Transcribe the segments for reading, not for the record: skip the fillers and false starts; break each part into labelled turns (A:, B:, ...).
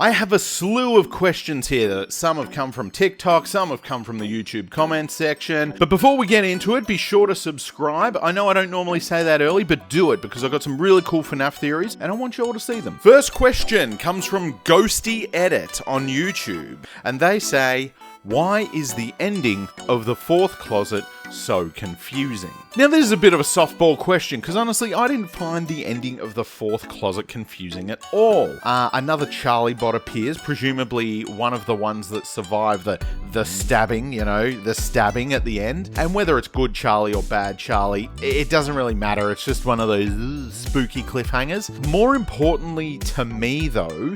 A: I have a slew of questions here. Some have come from TikTok, some have come from the YouTube comments section. But before we get into it, be sure to subscribe. I know I don't normally say that early, but do it because I've got some really cool FNaF theories and I want you all to see them. First question comes from Ghosty Edit on YouTube, and they say, why is the ending of the fourth closet so confusing? Now, this is a bit of a softball question because honestly, I didn't find the ending of the fourth closet confusing at all. Another Charlie bot appears, presumably one of the ones that survived the stabbing, the stabbing at the end. And whether it's good Charlie or bad Charlie, it doesn't really matter. It's just one of those spooky cliffhangers. More importantly to me, though,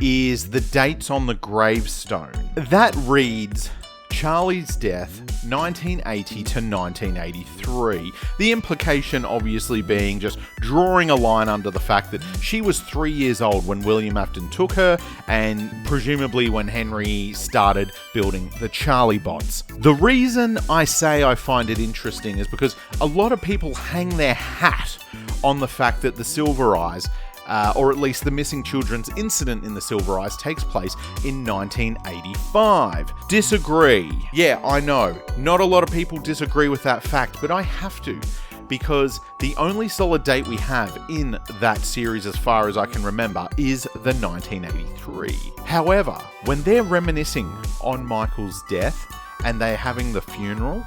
A: is the dates on the gravestone. That reads Charlie's death, 1980 to 1983. The implication obviously being just drawing a line under the fact that she was 3 years old when William Afton took her, and presumably when Henry started building the Charlie bots. The reason I say I find it interesting is because a lot of people hang their hat on the fact that the Silver Eyes, or at least the missing children's incident in the Silver Eyes, takes place in 1985. Disagree. Yeah, I know. Not a lot of people disagree with that fact, but I have to, because the only solid date we have in that series, as far as I can remember, is the 1983. However, when they're reminiscing on Michael's death and they're having the funeral,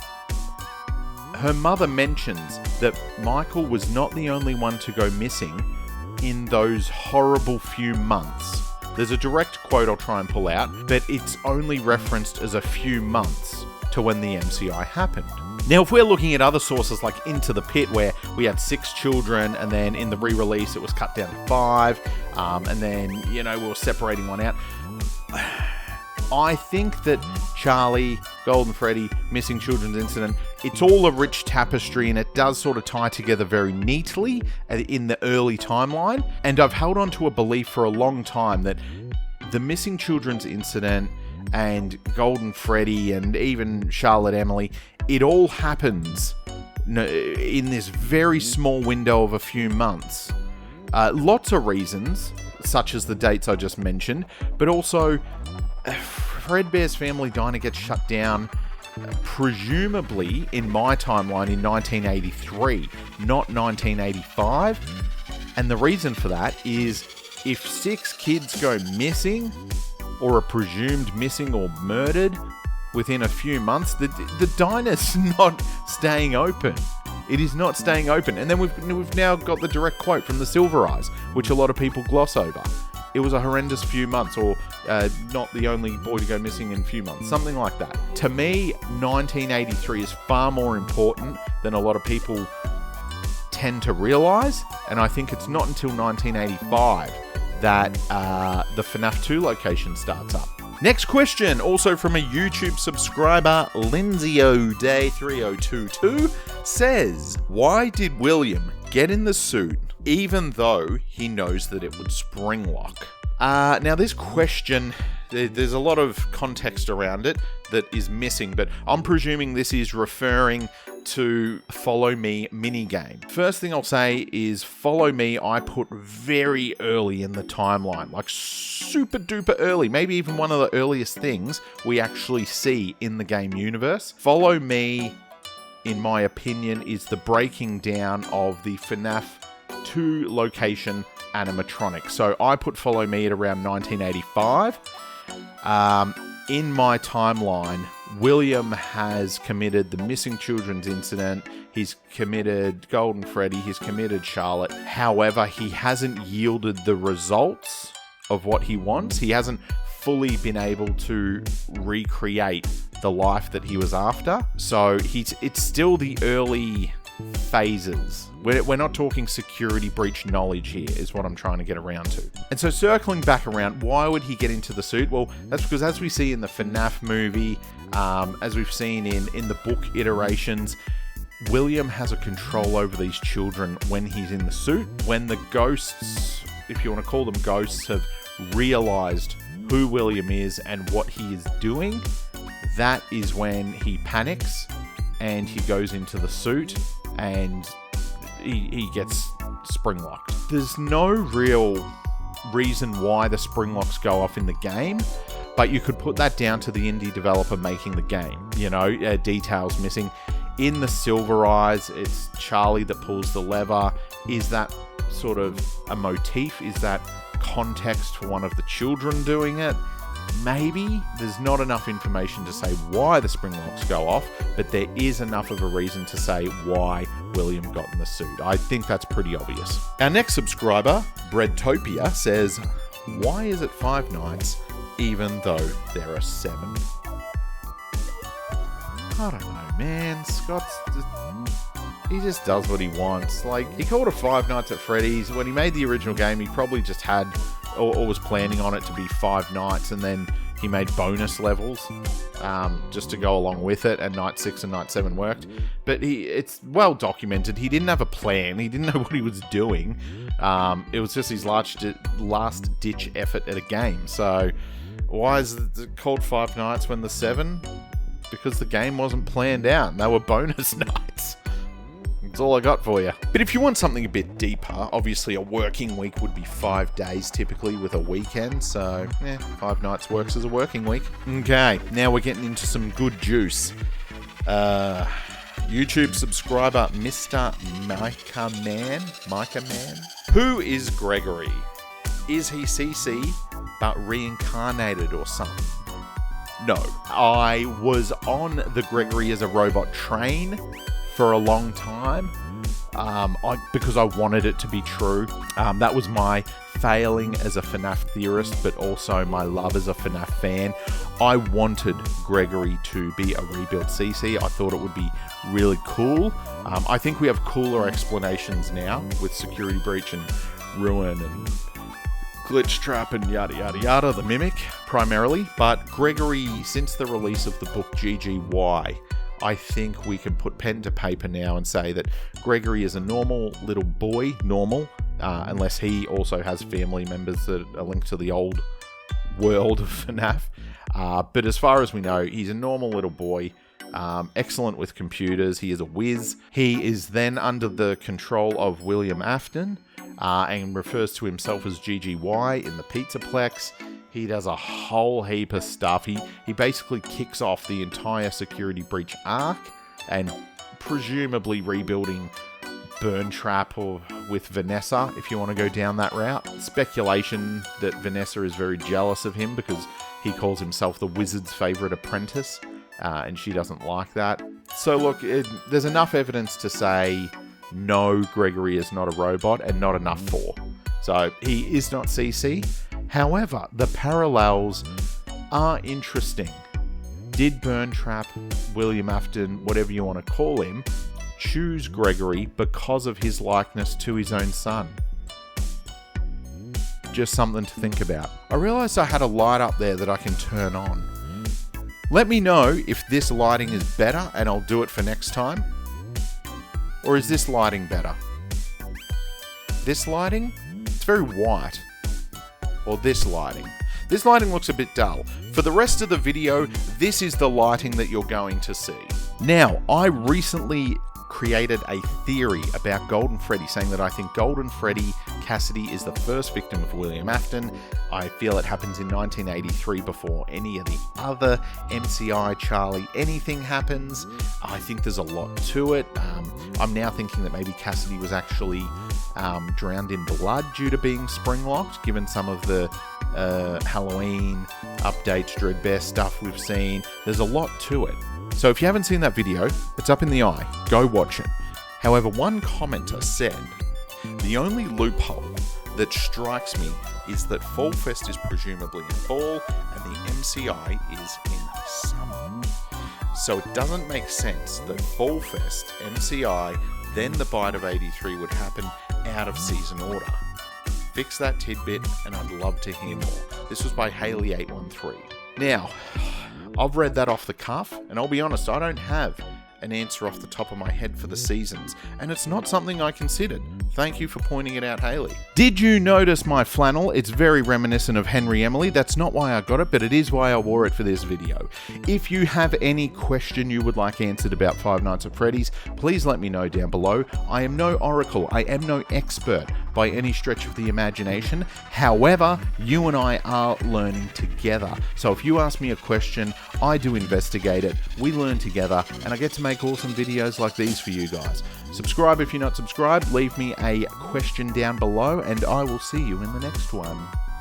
A: her mother mentions that Michael was not the only one to go missing in those horrible few months. There's a direct quote I'll try and pull out, but it's only referenced as a few months to when the MCI happened. Now, if we're looking at other sources like Into the Pit, where we had 6 children, and then in the re-release it was cut down to 5, and then, we were separating one out. I think that Charlie, Golden Freddy, Missing Children's Incident, it's all a rich tapestry and it does sort of tie together very neatly in the early timeline. And I've held on to a belief for a long time that the Missing Children's Incident and Golden Freddy and even Charlotte Emily, it all happens in this very small window of a few months. Lots of reasons, such as the dates I just mentioned, but also Fredbear's Family Diner gets shut down, presumably in my timeline in 1983, not 1985. And the reason for that is if 6 kids go missing or are presumed missing or murdered within a few months, the diner's not staying open. It is not staying open. And then we've now got the direct quote from the Silver Eyes, which a lot of people gloss over. It was a horrendous few months, or not the only boy to go missing in a few months, something like that. To me, 1983 is far more important than a lot of people tend to realise, and I think it's not until 1985 that the FNaF 2 location starts up. Next question, also from a YouTube subscriber, LindsayO'Day3022, says, why did William get in the suit even though he knows that it would spring lock? Now this question, there's a lot of context around it that is missing, but I'm presuming this is referring to Follow Me minigame. First thing I'll say is Follow Me I put very early in the timeline, like super duper early, maybe even one of the earliest things we actually see in the game universe. Follow Me, in my opinion, is the breaking down of the FNaF 2 location animatronic. So I put Follow Me at around 1985. In my timeline, William has committed the Missing Children's Incident, he's committed Golden Freddy, he's committed Charlotte. However, he hasn't yielded the results of what he wants. He hasn't fully been able to recreate the life that he was after. So it's still the early phases. We're not talking security breach knowledge here, is what I'm trying to get around to. And so circling back around, why would he get into the suit? Well, that's because as we see in the FNaF movie, as we've seen in the book iterations, William has a control over these children when he's in the suit. When the ghosts, if you want to call them ghosts, have realized who William is and what he is doing, that is when he panics and he goes into the suit and he gets spring locked. There's no real reason why the spring locks go off in the game, but you could put that down to the indie developer making the game. You know, details missing. In the Silver Eyes, it's Charlie that pulls the lever. Is that sort of a motif? Is that context for one of the children doing it? Maybe. There's not enough information to say why the spring locks go off, but there is enough of a reason to say why William got in the suit. I think that's pretty obvious. Our next subscriber, Breadtopia, says, why is it 5 nights even though there are 7? I don't know, man. He just does what he wants. Like, he called it 5 Nights at Freddy's. When he made the original game, he probably just had, or was planning on it to be 5 nights, and then he made bonus levels just to go along with it, and Night 6 and Night 7 worked. But it's well documented. He didn't have a plan. He didn't know what he was doing. It was just his last-ditch effort at a game. So why is it called 5 Nights when there's 7? Because the game wasn't planned out, and they were bonus nights. That's all I got for you. But if you want something a bit deeper, obviously a working week would be 5 days typically with a weekend. So, 5 nights works as a working week. Okay, now we're getting into some good juice. YouTube subscriber Mr. Micah Man. Who is Gregory? Is he CC but reincarnated or something? No. I was on the Gregory as a robot train for a long time because I wanted it to be true. That was my failing as a FNaF theorist, but also my love as a FNaF fan. I wanted Gregory to be a rebuilt CC. I thought it would be really cool. I think we have cooler explanations now with Security Breach and Ruin and Glitch Trap and yada yada yada, the Mimic primarily. But Gregory, since the release of the book GGY, I think we can put pen to paper now and say that Gregory is a normal little boy, unless he also has family members that are linked to the old world of FNaF. But as far as we know, he's a normal little boy, excellent with computers. He is a whiz. He is then under the control of William Afton, and refers to himself as GGY in the Pizzaplex. He does a whole heap of stuff. He basically kicks off the entire Security Breach arc, and presumably rebuilding Burn Trap or with Vanessa, if you want to go down that route. Speculation that Vanessa is very jealous of him because he calls himself the wizard's favourite apprentice, and she doesn't like that. So look, there's enough evidence to say no, Gregory is not a robot, and not enough for. So he is not CC. However, the parallels are interesting. Did Burn Trap, William Afton, whatever you want to call him, choose Gregory because of his likeness to his own son? Just something to think about. I realised I had a light up there that I can turn on. Let me know if this lighting is better and I'll do it for next time. Or is this lighting better? This lighting? It's very white. Or this lighting. This lighting looks a bit dull. For the rest of the video, this is the lighting that you're going to see. Now, I recently created a theory about Golden Freddy, saying that I think Golden Freddy Cassidy is the first victim of William Afton. I feel it happens in 1983 before any of the other MCI, Charlie, anything happens. I think there's a lot to it. I'm now thinking that maybe Cassidy was actually drowned in blood due to being spring locked, given some of the Halloween updates, Dreadbear stuff we've seen. There's a lot to it. So if you haven't seen that video, it's up in the eye. Go watch it. However, one commenter said, the only loophole that strikes me is that Fall Fest is presumably in fall and the MCI is in summer. So it doesn't make sense that Fall Fest, MCI, then the Bite of 83 would happen out of season order. Fix that tidbit and I'd love to hear more. This was by Haley813. Now, I've read that off the cuff, and I'll be honest, I don't have an answer off the top of my head for the seasons, and it's not something I considered. Thank you for pointing it out, Haley. Did you notice my flannel? It's very reminiscent of Henry Emily. That's not why I got it, but it is why I wore it for this video. If you have any question you would like answered about Five Nights at Freddy's, please let me know down below. I am no oracle. I am no expert by any stretch of the imagination. However, you and I are learning together. So if you ask me a question, I do investigate it, we learn together, and I get to make awesome videos like these for you guys. Subscribe if you're not subscribed, leave me a question down below, and I will see you in the next one.